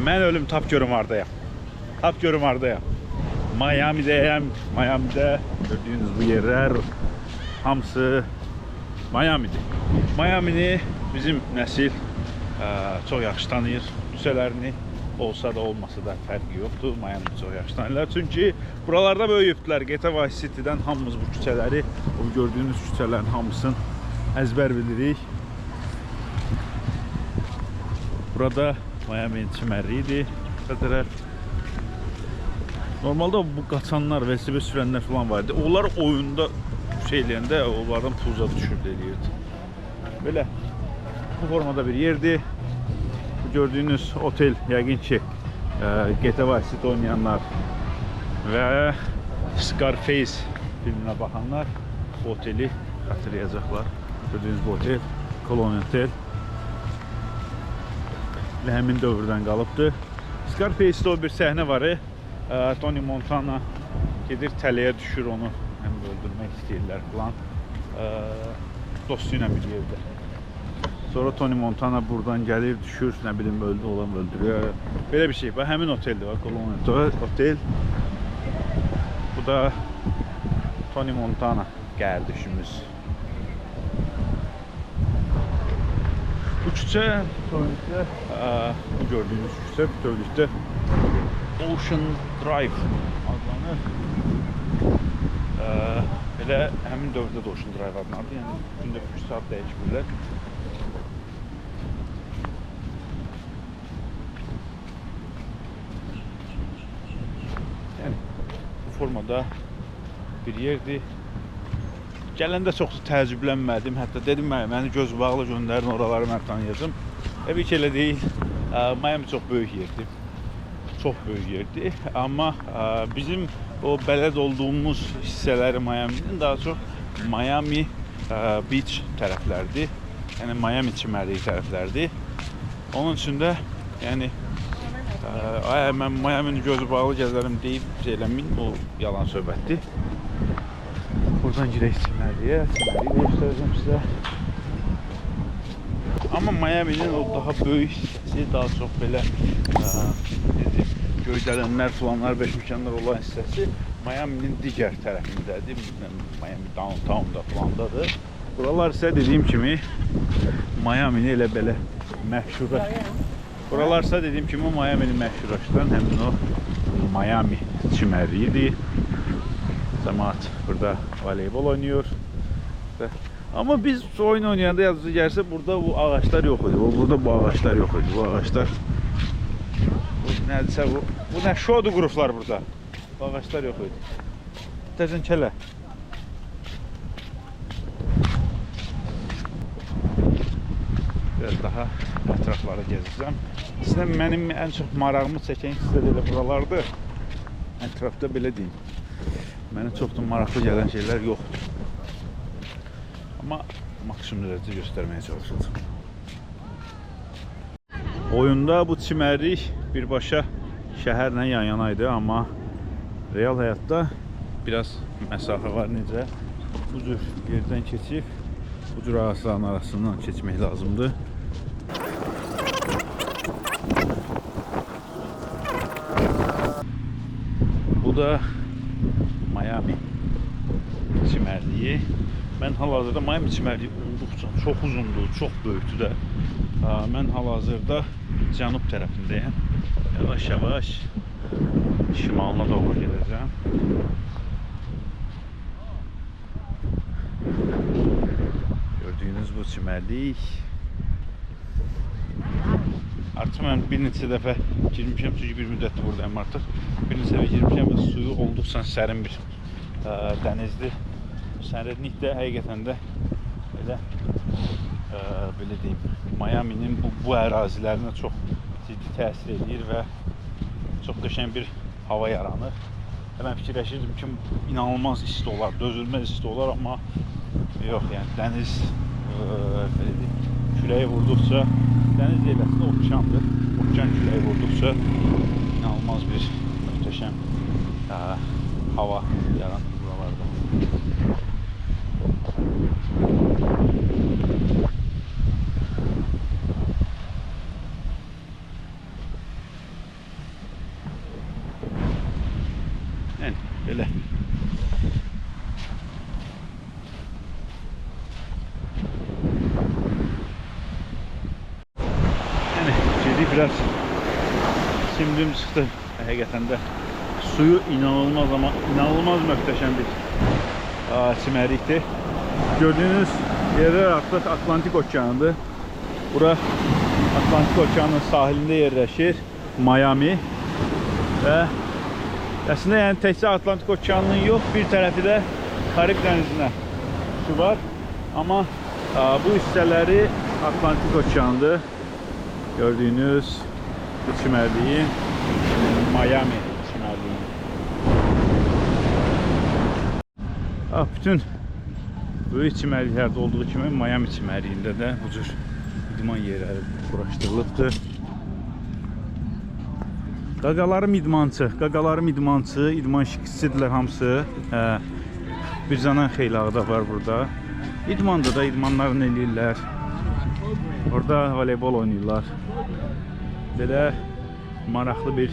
Mən ölüm tap görüm hardayam. Tap görüm hardayam. Miami'deyim. Miami'de gördüğünüz bu yerler hamısı Miami'dir. Miami'ni bizim nəsil çox yaxşı tanıyır. Küçələrini olsa da olmasa da fərqi yoxdur. Miami'ni çox yaxşı tanıyırlar. Çünki buralarda böyüyübdülər. GTA Vice City'dən hamımız bu küçələri, o gördüyünüz küçələrin hamısını əzbər bilirik. Burada Miami'nin çimərliyidir. Normalde bu qaçanlar, velosiped sürənlər falan vardı. Onlar oyunda şeylərində onlardan pulza düşür deyirdi. Böyle bu formada bir yerdir. Bu gördüğünüz otel yəqin ki GTA Vice City oynayanlar ve Scarface filmine bakanlar bu oteli hatırlayacaklar. Gördüğünüz bu otel Colonial Otel. Həmin dövrdən qalıbdır. Scarface'də o bir səhnə var. Tony Montana gedir tələyə düşür, onu həm öldürmək istəyirlər falan. Dostu ilə bir yerdə. Sonra Tony Montana buradan gəlir, düşür, nə bilim öldürüyor. Belə bir şey. Bax həmin oteldir, bax Colonial Otel. Bu da Tony Montana qardaşımız. Bu küçə bütövlükdə bu gördüyünüz küçə bütövlükdə Ocean Drive adlanır. Belə həmin dövrdə də Ocean Drive adlanırdı. Yəni gündə 3 saat dəyişmirlər. Yəni bu formada bir yerdir. Gələndə çox təəccüblənmədim. Hətta dedim məni göz bağlı göndərin, oraları mən tanıyacağım. Təbii ki elə deyil. Miami çox böyük yerdir. Çox böyük yerdir. Amma bizim o bələd olduğumuz hissələri Miami'nin daha çox Miami Beach tərəflərdir. Yəni Miami çimərliyi tərəflərdir. Onun üçün də yəni mən Miami'nin gözü bağlı gəzərəm deyib eləmin, o yalan söhbətdir. Buradan girək çimərliyə. Çimərliyi göstərəcəm sizə. Amma Miami'nin o daha böyük hissəsi, daha çox belə göydələnlər, falanlar, beşməkanlar olan hissəsi Miami'nin digər tərəfindədir. Miami Downtown'da falandadır. Buralar isə dediyim kimi Miami'ni elə belə məşhura. Buralar isə dediyim kimi Miami'ni məşhurlaşdıran həmin o Miami çimərliyidir. Cemaat burada voleybol oynuyor. Ama biz oyun oynayanda yazıcı gelse burada bu ağaçlar yok idi. Burada bu ağaçlar yok idi. Bu ağaçlar. Bu neredeyse bu. Bu ne şodu gruplar burada. Bu ağaçlar yok idi. Tezin kele. Biraz daha etrafları gezeceğim. Sizden benim en çok marağımı çeken hissələr buralardır. Etrafta belə deyim. Mənə çox da maraqlı gələn şeylər yoxdur. Amma maksimum dərəcədə göstərməyə çalışacağım. Oyunda bu çimərlik birbaşa şəhərlə yan-yana idi, amma real həyatda biraz məsafə var. Necə? Bu cür yerdən keçib, bu cür ağacların arasından keçmək lazımdır. Bu da Miami çimərliyi. Mən hal-hazırda Miami çimərliyi olduqca çox uzundur, çox böyükdür də. Mən hal-hazırda cənub tərəfindəyəm. Yavaş-yavaş şimalına doğru gedəcəm. Gördüyünüz bu çimərlik. Artıq mən bir neçə dəfə girmişəm, çünki bir müddətdir buradayım artıq. Bir neçə dəfə girmişəm və suyu olduqca sərin bir dənizdir. Sərinlik də həqiqətən də belə belə deyim, Miami'nin bu ərazilərinə çox ciddi təsir edir və çox qəşəng bir hava yaranır. Mən fikirləşirdim ki, inanılmaz isti olar, dözülməz isti olar, amma yox, yəni dəniz belə deyim, küləyi vurduqca, dəniz deyiləsində okeandır. Okean küləyi vurduqca inanılmaz bir möhtəşəm hava yaranır buralarda. Belə. Yəni gedi biraz simdim çıxdı. Həqiqətən də suyu inanılmaz ama inanılmaz möhtəşəm bir çimərlikdir. Gördüğünüz yerler artık Atlantik Okeanı'dır. Bura Atlantik Okeanı'nın sahilinde yerleşir. Miami. Ve aslında yani təkcə Atlantik Okeanı'nın yok, bir tarafı da Karib Dənizinə su var. Ama bu hissələri Atlantik Okeanı'dır. Gördüğünüz bu çimərliyin Miami çimərliyi. Bütün böyük çimərliklərdə olduğu kimi Miami çimərliyində də bu cür idman yerləri quraşdırılıbdır. Qaqalarım idmançı, idman şikçidirlər hamısı. Bir canan xeylağı da var burada. İdmanda da idmanlarını eləyirlər. Orada voleybol oynayırlar. Belə maraqlı bir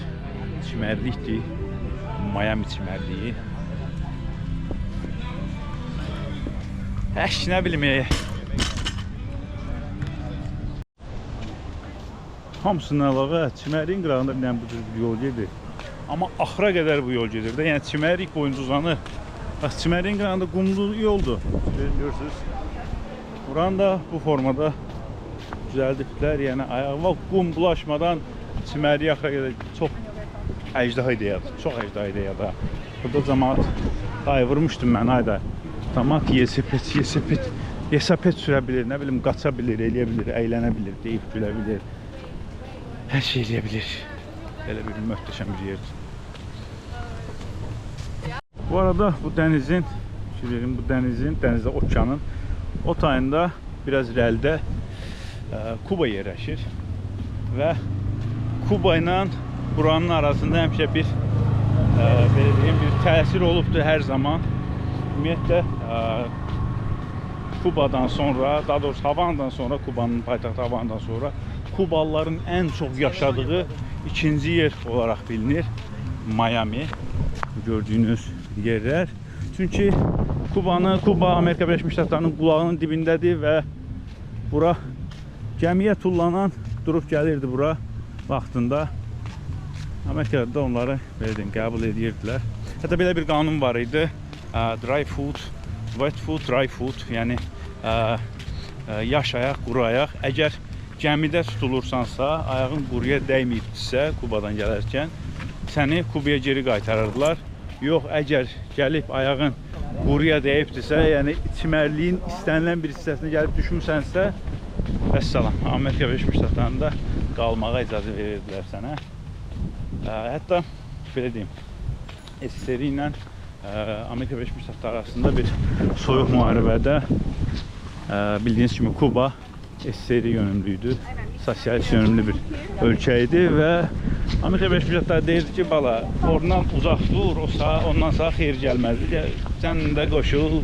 çimərlikdir. Miami çimərliyi. Nə bilim hamısının əlavə çimərliyin qırağında bir bu cür bir yol gedir. Amma axıra qədər bu yol gedir də. Yəni çimərlik boyunca uzanır. Bax çimərliyin qırağında qumlu yoldur. Görürsünüz. Buranı da bu formada düzəldiblər. Yəni ayağa qum bulaşmadan çimərliyə axıra qədər çox əcdahi deyədir. Çox əcdahi deyədir. Burada cəmaət qayvırmışdım mən ayda. Tamat yesapet sürə bilir, nə bilim qaça bilir, eləyə bilir, əylənə bilir, deyib gülə bilir. Hər şey eləyə bilir. Elə bir möhtəşəm bir yerdir. Bu arada bu dənizin, dənizdə okeanın o tayında biraz irəlidə Kuba yerləşir və Kuba ilə buranın arasında həmişə bir belə deyim, bir təsir olubdur hər zaman. Ümumiyyətlə Kubadan sonra, daha doğrusu Havana'dan sonra, Kubanın paytaxtı Havana'dan sonra Kubalıların en çok yaşadığı ikinci yer olarak bilinir Miami. Gördüğünüz yerler. Çünkü Kuba Amerika Birleşmiş Ştatlarının qulağının dibindədir və bura gəmiyə tullanan durub gəlirdi bura vaxtında. Amerikada da onları belə deyim, qəbul edirdilər. Hətta belə bir qanun var idi. Dry food, wet food, dry food. Yəni yaş ayaq, quru ayaq. Əgər gəmidə tutulursansa, ayağın quruya dəyməyibdirsə, Kubadan gələrkən səni Kubaya geri qaytarırdılar. Yox, əgər gəlib ayağın quruya dəyibdirsə, yəni çimərliyin istənilən bir hissəsinə gəlib düşmüsənsə, vəssalam, Amerika Birləşmiş Ştatlarında qalmağa icazə verirdilər sənə. Hətta belə deyim, SSR ilə Amerika Birləşmiş Ştatları arasında bir soyuq müharibədə bildiyiniz kimi Kuba SSR yönümlüydü. Sosialist yönümlü bir ölkə idi və Amerika Birləşmiş Ştatları deyirdi ki, bala, oradan uzaq dur, ondan sağ xeyir gəlməzdi. Sən də qoşul,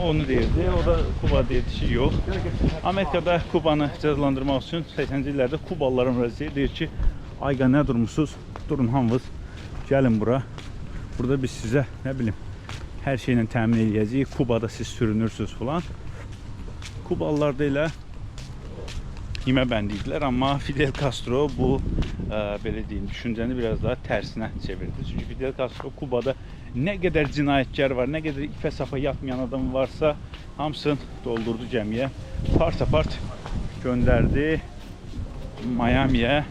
onu deyirdi. O da Kuba deyirdi ki, yox. Amerikada Kubanı cəzalandırmaq üçün 80-ci illərdə Kubalılara müraciət deyir ki, ayqa nə durmusunuz? Durun hamınız, gəlin bura. Burada biz sizə, nə bilim, hər şeylə təmin edəcəyik. Kubada siz sürünürsünüz falan. Kubalılar da elə yemə bəndiydiler, amma Fidel Castro bu belə deyim, düşüncəni biraz daha tərsinə çevirdi. Çünki Fidel Castro Kubada nə qədər cinayətkar var, nə qədər ipə sapa yatmayan adam varsa, hamısını doldurdu gəmiyə. Part göndərdi Miami'yə.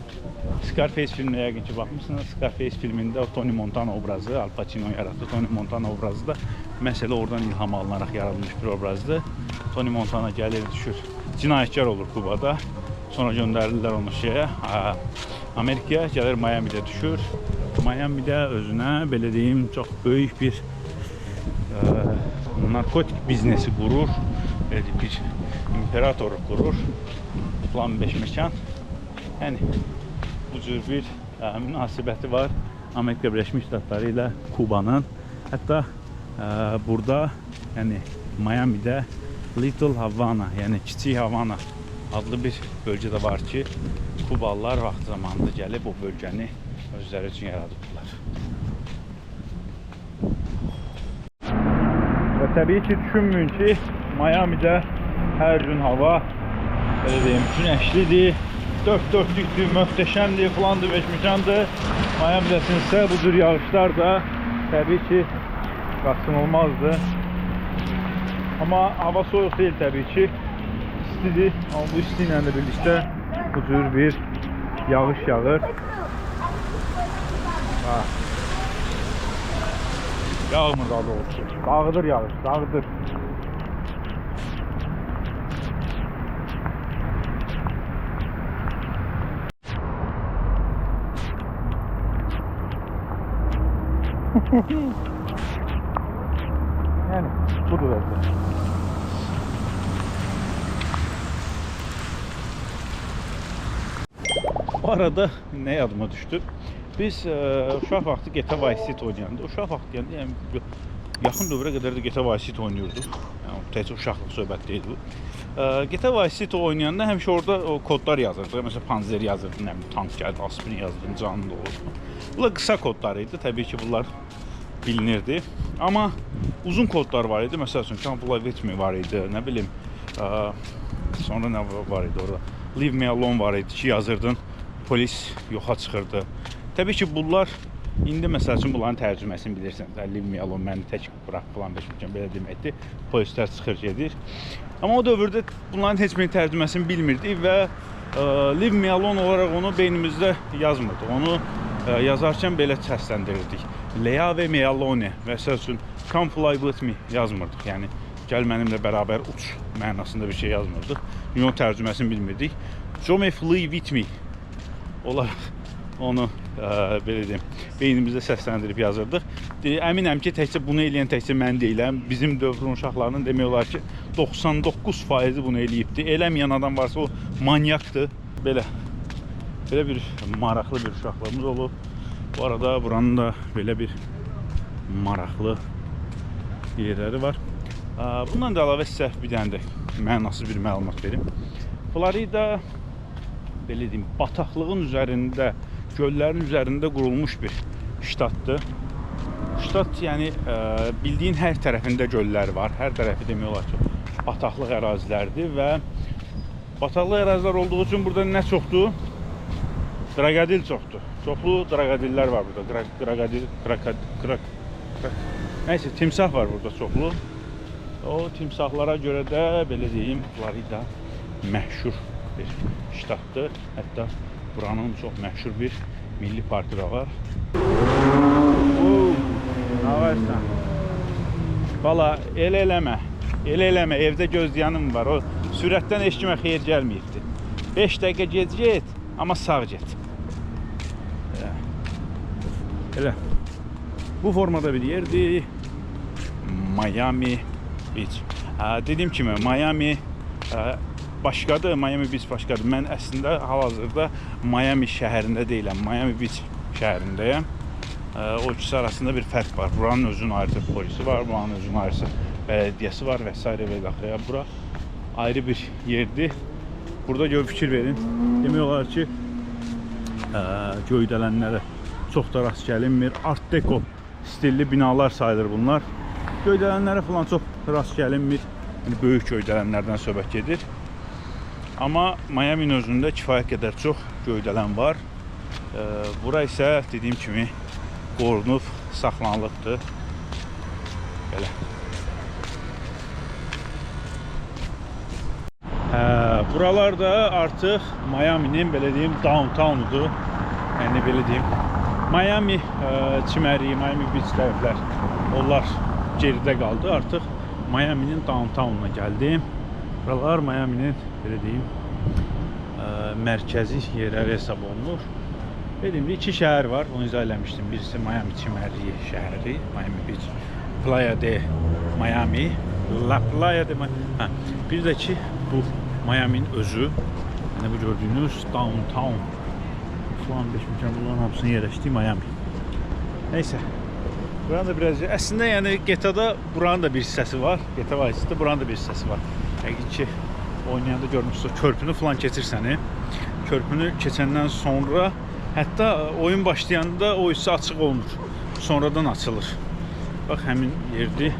Scarface filmine yəqin ki baxmışsınız. Scarface filmində Tony Montana obrazı, Al Pacino yaratdı. Tony Montana obrazı da məsələ oradan ilham alınaraq yaradılmış bir obrazdır. Tony Montana gəlir, düşür. Cinayətkar olur Kubada. Sonra göndərirlər onu Amerikaya, gəlir Miami'də düşür. Miami'də özünə belə deyim, çox böyük bir narkotik biznesi qurur. Bir imperator qurur. Plan 5 mekan. Yəni bu cür bir münasibəti var Amerika Birləşmiş Ştatları ilə Kubanın. Hətta burada, yəni Miami'də Little Havana, yəni Kiçik Havana adlı bir bölgə də var ki, Kubalılar vaxt zamanında gəlib o bölgəni özləri üçün yaradıbdılar. Təbii ki, düşünməyin ki, Miami'də hər gün hava belə deyim, günəşlidir, dörd dörtlükdür, möhtəşəmdir, filandır, beşmişandır. Miami'dəsinizsə bu cür yağışlar da təbii ki, qaçınılmazdır. Amma hava soyuq deyil təbii ki, istidir. Amma bu isti ilə də birlikdə bu cür bir yağış yağır. Yağmur daha doğrusu. Dağıdır yağış, dağıdır. Yani budur öyle. Bu arada ne yadıma düşdü? Biz uşaq vaxtı GTA Vice City oynayanda, uşaq vaxtı yəni yaxın dövrə qədər də GTA Vice City oynayırdıq. Yəni təkcə uşaqlıq söhbət deyil bu. GTA Vice City oynayanda həmişə orada o kodlar yazırdı. Məsələn, Panzer yazırdı, nə bilim, tank gəldi, aspirin yazırdı, canlı olurdu. Bunlar qısa kodlar idi. Təbii ki, bunlar bilinirdi. Amma uzun kodlar var idi. Məsəl üçün, Can't Fly With Me var idi, nə bilim. Sonra nə var idi orada? Leave Me Alone var idi ki, yazırdın, polis yoxa çıxırdı. Təbii ki, bunlar indi məsəl üçün bunların tərcüməsini bilirsiniz. Leave Me Alone, məni tək bırak falan beşmişəm, belə deməkdir. Polislər çıxır gedir. Amma o dövrdə bunların heç bir tərcüməsini bilmirdik və Leave Me Alone olaraq onu beynimizdə yazmırdıq. Onu yazarkən belə səsləndirirdik. Leave Me Alone, məsəl üçün Come Fly With Me yazmırdıq. Yəni, gəl mənimlə bərabər uç mənasında bir şey yazmırdıq. Onun tərcüməsini bilmirdik. You May Fly With Me olaraq onu belə deyim, beynimizdə səsləndirib yazırdıq. Əminəm ki, təkcə bunu eləyən təkcə mən deyiləm. Bizim dövrün uşaqlarının demək olar ki, 99% bunu eləyibdir. Eləməyən adam varsa o manyakdır. Belə bir maraqlı bir uşaqlığımız olub. Bu arada buranın da belə bir maraqlı yerləri var. Bundan da əlavə sizə bir dənə də mənasız bir məlumat verim. Florida belə deyim, bataqlığın üzərində, göllərin üzərində qurulmuş bir ştatdır. Ştat, yəni bildiyin hər tərəfində göllər var. Hər tərəfi demək olar ki, bataqlıq ərazilərdir və bataqlıq ərazilər olduğu üçün burada nə çoxdur? Draqadil çoxdur. Çoxlu draqadillər var burada. Nəysə, timsah var burada çoxlu. O timsahlara görə də belə deyim, Florida məşhur bir ştatdır. Hətta buranın çox məşhur bir milli parkı da var. Nə varsan? Valla, elə eləmə, evdə gözləyənim var. O sürətdən eşkimə xeyir gəlməyibdir. 5 dəqiqə gec get, amma sağ get. Elə. Bu formada bir yerdir. Miami Beach. Dediyim kimi, Miami başqadır, Miami Beach başqadır. Mən əslində hal-hazırda Miami şəhərində deyiləm, Miami Beach şəhərindəyəm. O ikisi arasında bir fərq var. Buranın özünün ayrı polisi var, buranın özünün ayrı bələdiyyəsi var və s. və daxil. Bura ayrı bir yerdir. Burada gör fikir verin. Demək olar ki, göydələnlərə çox da rast gəlinmir. Art Deco stilli binalar sayılır bunlar. Göydələnlərə falan çox rast gəlinmir. Yəni, böyük göydələnlərdən söhbət gedir. Amma Miami'nin özündə kifayət qədər çox göydələn var. Bura isə dediyim kimi qorunub saxlanılıbdır. Belə. Buralar da artıq Miami'nin belə deyim downtownudur. Yəni belə deyim. Miami çimərliyi, Miami Beach tərəflər onlar geridə qaldı. Artıq Miami'nin downtownuna gəldim. Buralar Miami'nin belə deyim mərkəzi yerləri hesab olunur. Dediyim, iki şəhər var, onu izah eləmişdim. Birisi Miami çimərliyi şəhəri, Miami Beach, Playa de Miami, La Playa de Miami. Bir də ki, bu Miami'nin özü, yəni bu gördüyünüz downtown. Falan beşmişəm, bunların hamısını yerləşdiyi Miami. Neysə, buranın da biraz, əslində yəni GTA-da buranın da bir hissəsi var, GTA Vice City'də buranın da bir hissəsi var. Həqiqi ki, oynayanda görmüşsünüz, körpünü falan keçirsəni, körpünü keçəndən sonra, hətta oyun başlayanda o hissə açıq olmur, sonradan açılır. Bax, həmin yerdir,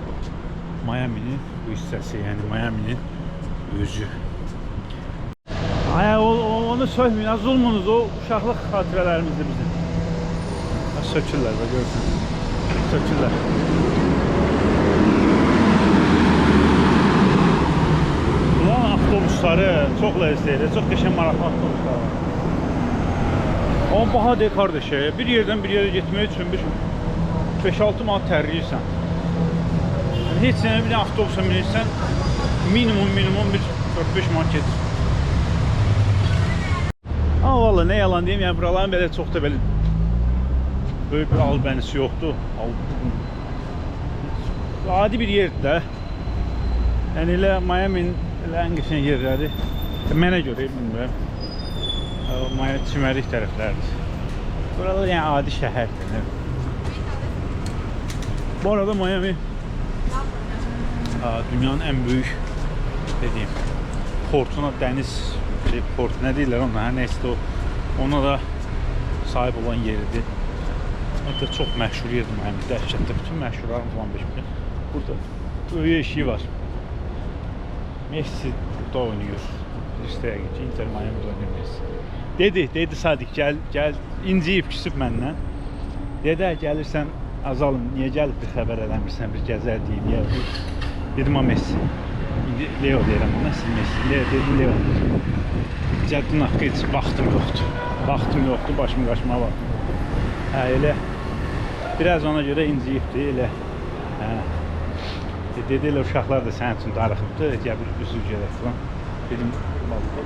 Miami'nin bu hissəsi, yəni Miami'nin özü. Ay, onu söhməyin, zulmunuz, o uşaqlıq xatirələrimizdir bizim. Sökürlər, bak görürsən. Sökürlər. Ulan avtobusları çox ləzzətli, çox qəşəng maraqlı avtobuslar var. Amma baha deyil qardaşı, bir yerdən bir yerə getmək üçün 5-6 manat tərləyirsən. Yəni, heç sənə bir avtobusa minirsən, minimum bir 4-5 manat gedir. Amma valla nə yalan deyim, yəni buraların belə çox da belə böyük bir albənisi yoxdur. Adi bir yerdir də. Yəni elə Miami'nin ən qəşəng yerləri mənə görə bilmirəm. Miami çimərlik tərəflərdir. Buralar yəni adi şəhərdir. Bu arada Miami dünyanın ən böyük dediyim portuna, dəniz port nə deyirlər ona, hər neysə ona da sahib olan yeridir. Hatta çox məşhur yerdir Miami, dəhşətdə bütün məşhurların falan beşmir. Burada böyük eşiği var. Messi burada oynayır. Listəyə geçir, Inter Miami'de oynayır Messi. Dedi Sadiq, gəl inciyib küsüb məndən. Dedi, gəlirsən azalım, niyə gəlib bir xəbər eləmirsən, bir gəzər deyil. Dedim, o Messi. Leo deyirəm ona, siz Messi. Dedim, Leo. Cəddin haqqı heç vaxtım yoxdur. Vaxtım yoxdur, başım qaşıma var. Elə biraz ona görə inciyibdir, elə. Dedi, elə uşaqlar da sənin üçün darıxıbdır, gəl bir üzül gedək falan. Dedim,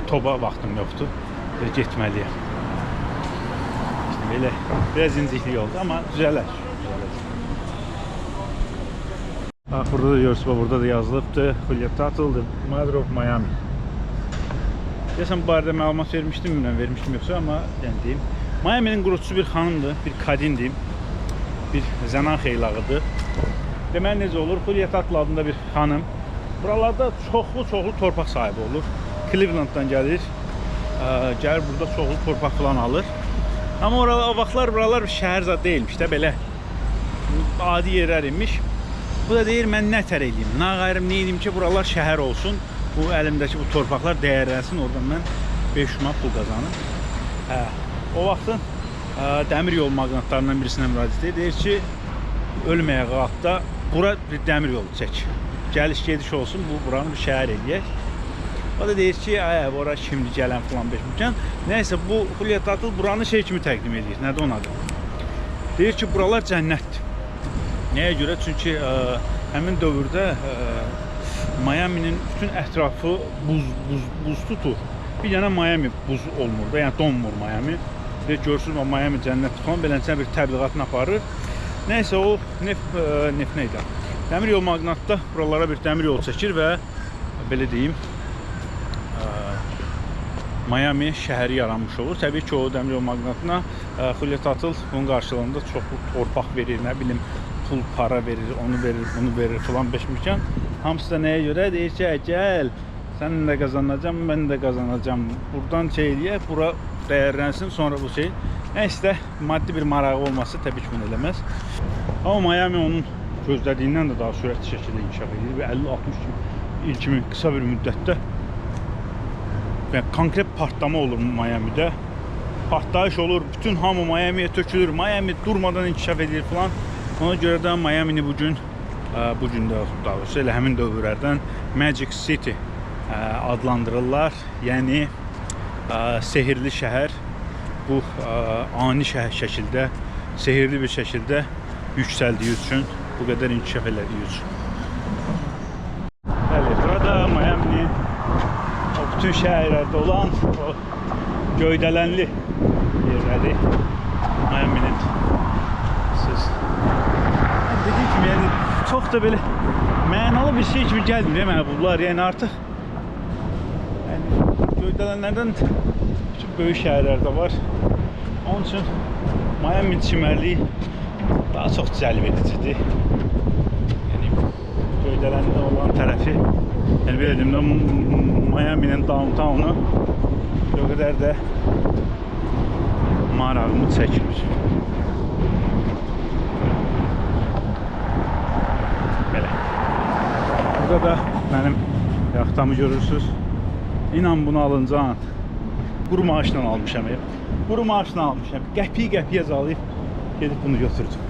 toba vaxtım yoxdur, getməliyəm. İşte belə, biraz inciklik oldu, amma düzələr. Bax, burada da görürsünüz, burada da yazılıbdır. Julia Tuttle, The Mother of Miami. Deyəsən, bu barədə məlumat vermişdim, bilməm, vermişdim yoxsa, amma yəni deyim. Miami'nin qurucusu bir xanımdır, bir kadindir, bir zənan xeylağıdır. Deməli, necə olur? Julia Tuttle adında bir xanım. Buralarda çoxlu torpaq sahibi olur. Cleveland'dan gəlir, gəlir burada çoxlu torpaq falan alır. Amma o vaxtlar buralar şəhər zad deyilmiş də, belə adi yerlər imiş. Bu da deyir, mən nə tər edeyim, nə qayrım, nə edeyim ki, buralar şəhər olsun. Bu əlimdəki bu torpaqlar dəyərlənsin, oradan mən 500 manat pul qazanım. O vaxtın dəmir yol maqnatlarından birisinə müraciət edir. Deyir ki, ölməyə qalxda bura bir dəmir yolu çək. Gəliş-gediş olsun, buranı bir şəhər eləyək. O da deyir ki, bura şimdi gələn falan beşməkən. Nəysə, bu Julia Tuttle buranı şey kimi təqdim edir. Nədir onun adı? Deyir ki, buralar cənnətdir. Nəyə görə? Çünki həmin dövrdə Miami'nin bütün ətrafı buz tutur. Bir dənə Miami buz olmur da, yəni donmur Miami. Görürsünüz, Miami cənnətdir falan, beləcə bir təbliğatını aparır. Nəysə, o neft neydi? Dəmir yol maqnatda buralara bir dəmir yol çəkir və belə deyim, Miami şəhəri yaranmış olur. Təbii ki, o dəmir yol maqnatına Julia Tuttle bunun qarşılığında çoxlu torpaq verir, nə bilim, pul, para verir, onu verir, bunu verir falan beşmişkən. Hamısı da nəyə görə? Deyir ki, gəl, sən də qazanacam, mən də qazanacam. Buradan şey eləyək, bura dəyərlənsin, sonra bu şey. Nəysə, maddi bir marağı olması təbii ki, bunu eləməz. Amma Miami onun gözlədiyindən də daha sürətli şəkildə inkişaf edir. 50-60 il kimi qısa bir müddətdə və konkret partlama olur Miami'də. Partlayış olur, bütün hamı Miami'yə tökülür, Miami durmadan inkişaf edir falan. Ona görə də Miami'ni bugün də daha doğrusu elə həmin dövrlərdən Magic City adlandırırlar. Yəni sehirli şəhər. Bu ani şəkildə, sehirli bir şəkildə yüksəldiyi üçün, bu qədər inkişaf elədiyi üçün. Bəli, burada Miami'nin bütün şəhərlərdə olan o göydələnli yerləri Miami'nin. Dediyim kimi, yəni çox da belə mənalı bir şey kimi gəlmir mənə bunlar, yəni artıq göydələnlərdən bütün böyük şəhərlərdə var. Onun üçün Miami çimərliyi daha çox cəlb edicidir. Yəni göydələndə olan tərəfi, yəni belə deyim də Miami'nin downtownu o qədər də marağımı çəkmir. Belə. Burada da benim yaxtamı görürsünüz. İnan bunu alıncan quru maaşla almışam ya. Quru maaşla almışam. Qəpiyə calayıb gedib bunu götürdüm.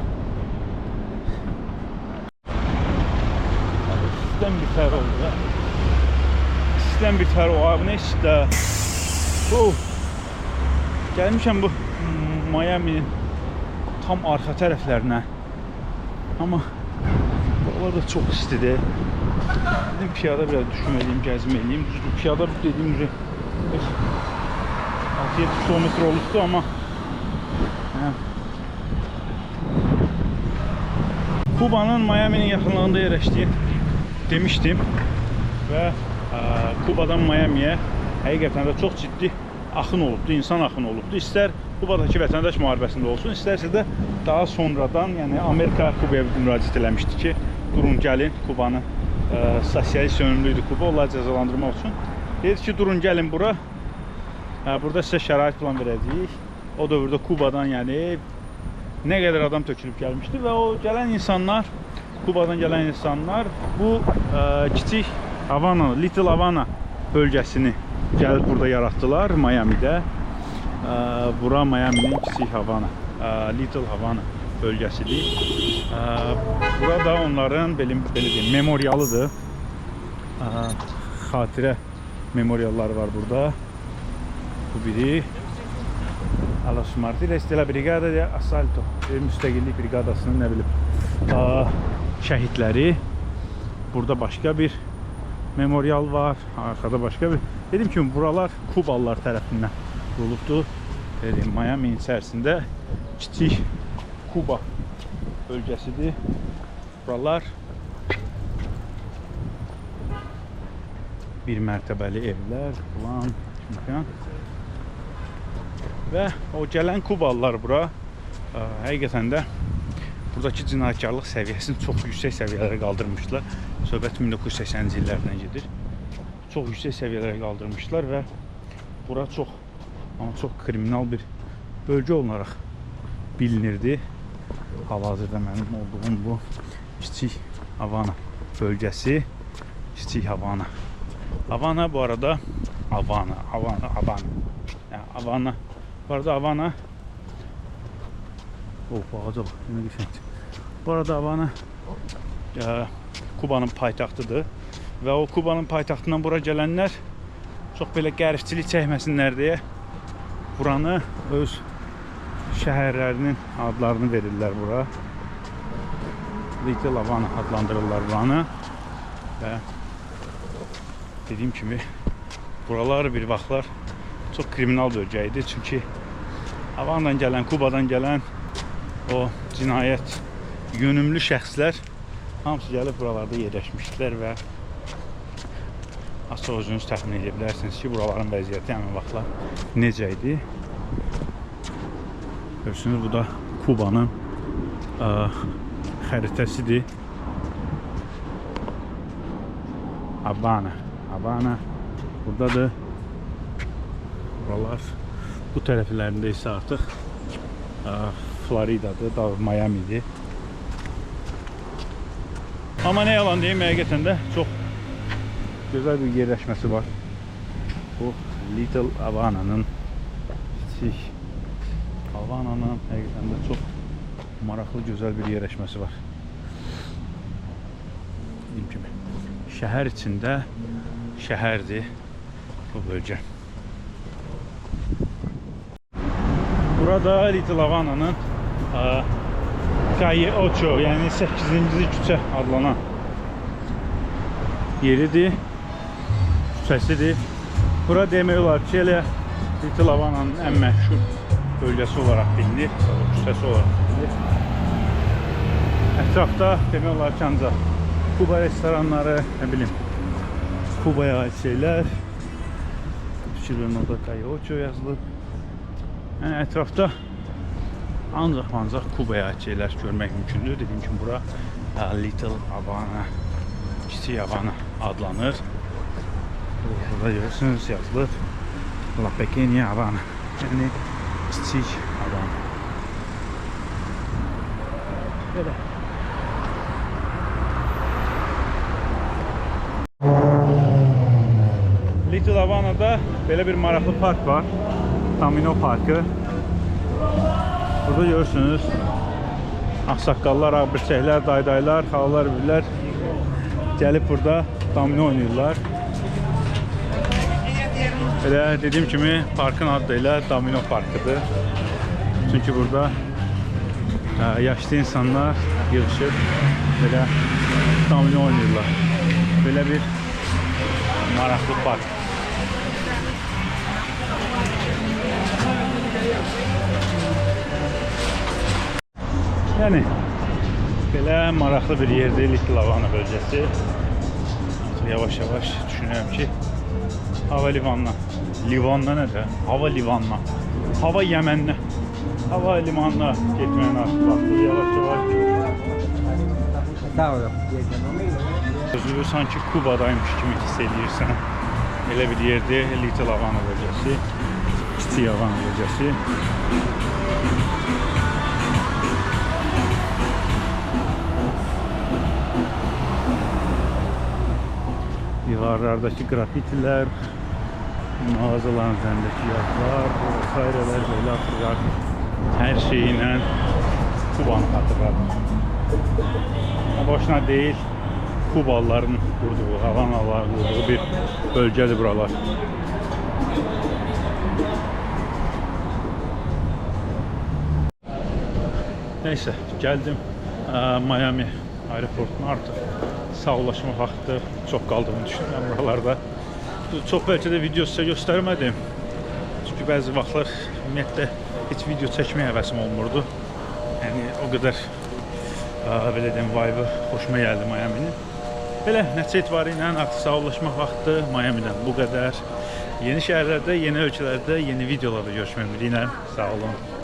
Sistem biter oldu ya. Sistem biter o abi ne işte. Gelmişəm bu Miami'nin tam arka taraflarına. Ama buralar da çok istidir. Dedim piyada biraz düşünmeliyim, gezmeliyim. Düzdür, piyada dediğim gibi 6-7 kilometre olmuştu ama Kuba'nın Miami'nin yakınlığında yerleştiği demiştim ve Kuba'dan Miami'ye həqiqətən də çox ciddi axın olubdu, insan axını olubdu. İstər Kubadakı vətəndaş müharibəsində olsun, istərsə də daha sonradan, yəni Amerika Kuba'ya müraciət eləmişdi ki, durun gəlin Kubanı, sosialist yönümlüydü Kuba, onları cəzalandırmaq üçün. Dedi ki, durun gəlin bura, burada sizə şərait plan verəcəyik. O dövrdə Kubadan, yəni nə qədər adam tökülüb gəlmişdi və o gələn insanlar, Kubadan gələn insanlar bu kiçik Havana, Little Havana bölgəsini gəlib burada yaratdılar Miami'də. Bura Miami'nin kiçik Havana, Little Havana bölgəsidir. Burada onların belə deyim, memorialıdır. Xatirə memorialları var burada. Bu biri Alas Martínez de la Brigada de Asalto, müstəqillik briqadasının nə bilim şəhidləri. Burada başqa bir memorial var. Arkada başqa bir. Dedim ki, buralar Kubalılar tərəfindən qurulubdur. Dedim, Miami'nin içərisində kiçik Kuba bölgəsidir. Buralar bir mərtəbəli evlər falan. Və o gələn Kubalılar bura həqiqətən də buradakı cinayətkarlıq səviyyəsini çox yüksək səviyyələrə qaldırmışlar. Söhbət 1980-ci illərdən gedir. Çox yüksək səviyyələrə qaldırmışlar və bura çox kriminal bir bölgə olaraq bilinirdi. Hal-hazırda mənim olduğum bu kiçik Havana bölgəsi, kiçik Havana. Havana bu arada Havana. Yəni Havana. Bu arada Havana ağaca bak, yine geçendir. Bu arada Havana Kuba'nın paytaxtıdır və o Kuba'nın paytaxtından bura gələnlər çox belə qəribçilik çəkməsinlər deyə buranı öz şəhərlərinin adlarını verirlər bura. Little Havana adlandırırlar buranı və dediyim kimi buralar bir vaxtlar çox kriminal bölgə idi. Çünki Havana'dan gələn, Kuba'dan gələn o cinayət yönümlü şəxslər hamısı gəlib buralarda yerləşmişdilər və asıl özünüz təxmin edə bilərsiniz ki, buraların vəziyyəti həmin vaxtlar necə idi. Görürsünüz, bu da Kuba'nın xəritəsidir. Havana buradadır. Buralar bu tərəflərində isə artıq Florida'dır, da Miami'dir. Amma nə yalan deyim, həqiqətən də çox gözəl bir yerləşməsi var. Bu Little Havana'nın həqiqətən də çox maraqlı, gözəl bir yerləşməsi var. Dediyim kimi, şəhər içində şəhərdir bu bölgə. Burada Little Havana'nın Calle 8, yəni 8-ci küçə adlanan yeridir, küçəsidir. Bura demək olar ki, elə Little Havana'nın ən məşhur bölgəsi olaraq bilinir, küçəsi olaraq bilinir. Ətrafda demək olar ki, ancaq Kuba restoranları, nə bilim, Kuba'ya ait şeylər. Fikirlərin orada Calle 8 yazılıb. Yəni ətrafda ancaq Kuba'ya ait şeylər görmək mümkündür. Dediyim kimi bura Little Havana, kiçik Havana adlanır. Burada görürsünüz yazılır La Pequeña Havana, yəni kiçik Havana. Belə. Little Havana'da belə bir maraqlı park var. Domino Parkı. Burada görürsünüz. Ağsaqqallar, ağbirçəklər, daydaylar, xalalar, birlər gəlib burada domino oynayırlar. Elə dediyim kimi parkın adı ilə Domino Parkıdır. Çünki burada yaşlı insanlar yığışıb belə domino oynayırlar. Belə bir maraqlı park. Yəni belə maraqlı bir yerdir Little Havana bölgəsi. Yavaş-yavaş düşünürəm ki, hava limanına. Livanına nədir? Hava limanına. Hava Yəməninə. Hava limanına getməyin artıq vaxtı. Yavaş-yavaş. Özü sanki Kubadaymış kimi hiss edirsən. Elə bir yerdir Little Havana bölgəsi. Kiçik Havana bölgəsi. Divarlardaki grafitilər, mağazaların üzərindəki yazılar, vesaireler böyle hatırlar. Her şeyinlə Kubanı hatırladım. Boşuna değil, Kubalıların kurduğu, Havanalıların kurduğu bir bölgedir buralar. Neyse, geldim Miami aeroportuna artık. Sağollaşma vaxtı çox qaldığını düşünürəm buralarda. Çox bəlkə də video sizə göstərmədim. Çünki bəzi vaxtlar ümumiyyətlə heç video çəkməyə həvəsim olmurdu. Yəni o qədər belə deyim, vibe xoşuma gəldi Miami'nin. Belə nəticə etibarı ilə artıq sağollaşma vaxtı Miami'dən bu qədər. Yeni şəhərlərdə, yeni ölkələrdə, yeni videolarda görüşmək ümidi ilə. Sağ olun.